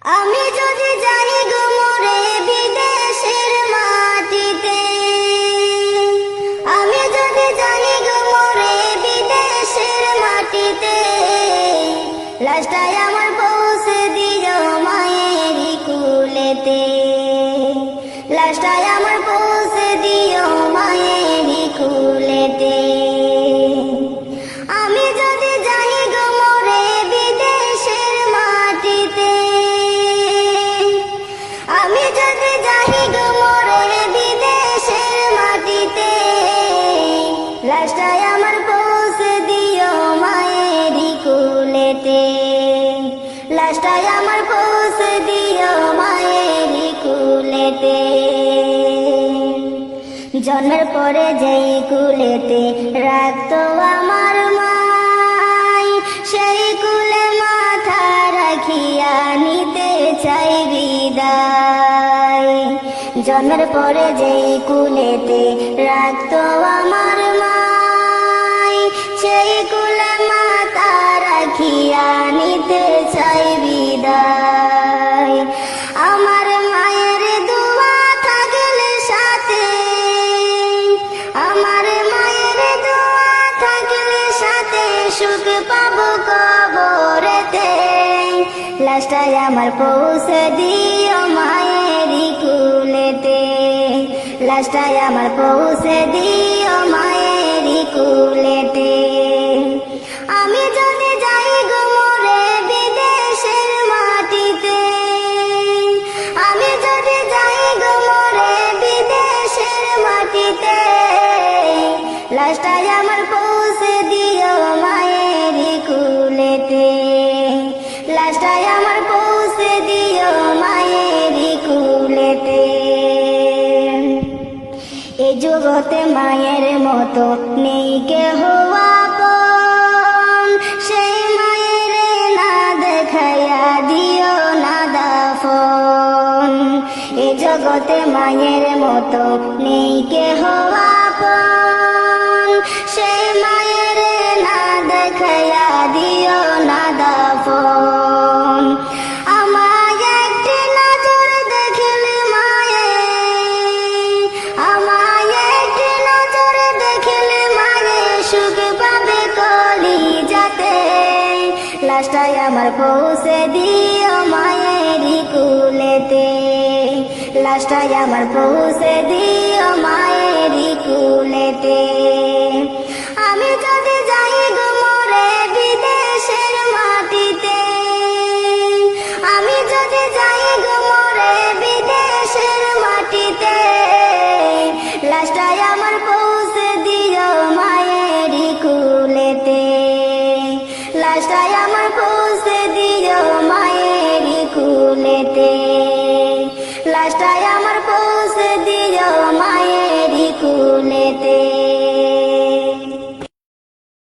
আমি যদি যাই গো মরে বিদেশের মাটিতে, আমি যদি যাই গো মরে বিদেশের মাটিতে, লাশটাই আমার পৌঁছে দিও মায়েরই কুলেতে, লাশটাই আমার পৌঁছে দিও মায়েরই কুলেতে। আমি যদি যাই গো মরে বিদেশের মাটিতে, আমি যদি যাই গো মরে বিদেশের মাটিতে, লাশটাই আমার পৌঁছে দিও মায়েরই কুলেতে, লাশটাই আমার পৌঁছে দিও মায়েরই কুলেতে। জন্মের পরে যেই কুলেতে রাখতো আমার মাই, সেই কুলে মাথা রাখিয়া নিতে চাই বিদায়। জন্মের পরে যেই কুলেতে রাখতো আমার মাই, সেই কুলে মাথা রাখিয়া নিতে চাই বিদায়। আমার মায়ের দোয়া থাকলে সাথে, আমার মায়ের দোয়া থাকলে সাথে, সুখ পাবো কবরেতে। লাশটাই আমার পৌঁছে দিও মায়েরই কুলেতে, লাশটাই আমার পৌঁছে দিও মায়েরই কুলেতে। আমি যদি যাই গো মরে বিদেশের মাটিতে, আমি যদি যাই গো মরে বিদেশের মাটিতে, লাশটাই আমার পৌঁছে দিও মায়েরই কুলেতে, লাশটাই আমার পৌঁছে দিও মায়েরই কুলেতে। এই জগতে মায়ের মতো নেই কেহ আপন, সেই মায়ের না দেখাইয়া দিও না দাফন। এই জগতে মায়ের মতো নেই কেহ আপন, সেই মায়ের না দেখাইয়া দিও না দাফন। আমায় একটি নজর দেখিলে মায়ে, আমায় একটি নজর দেখিলে মায়ে, সুখ পাবে কলিজাতে। লাশটাই আমার পৌঁছে দিও মায়েরই কুলেতে, লাশটাই আমার পৌঁছে দিও মায়েরই কুলেতে। আমি যদি যাই গো মরে বিদেশের মাটিতে, আমি যদি যাই গো মরে বিদেশের মাটিতে, লাশটাই আমার পৌঁছে দিও মায়েরই কুলেতে, লাশটাই আমার পৌঁছে